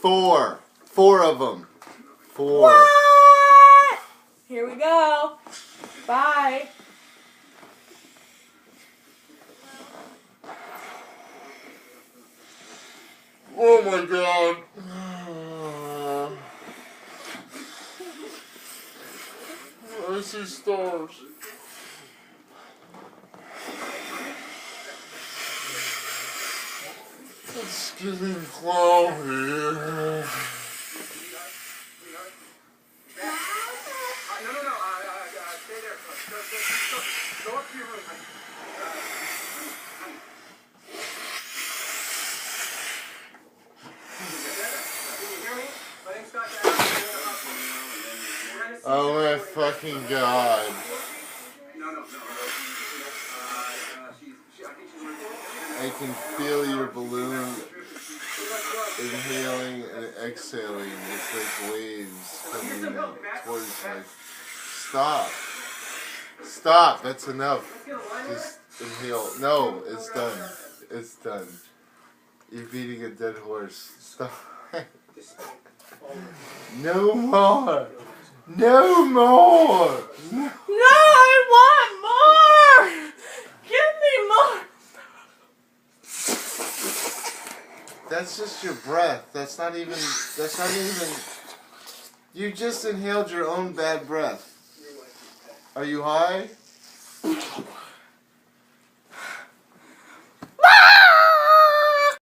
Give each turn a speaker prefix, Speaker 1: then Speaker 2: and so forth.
Speaker 1: Four. Four of them. Four.
Speaker 2: What? Here we go. Bye.
Speaker 1: Oh my god. I see stars. It's getting cloudy.
Speaker 3: No. Stay there. Go up to your room. Can you hear me? My name's Scott.
Speaker 1: Oh my fucking god.
Speaker 3: No.
Speaker 1: I can feel your balloon inhaling and exhaling. It's like waves coming towards me. Stop. Stop. That's enough. Just inhale. No, it's done. It's done. You're beating a dead horse. Stop. No more. No more.
Speaker 2: No, I want more. Give me more.
Speaker 1: That's just your breath. That's not even. You just inhaled your own bad breath. Are you high?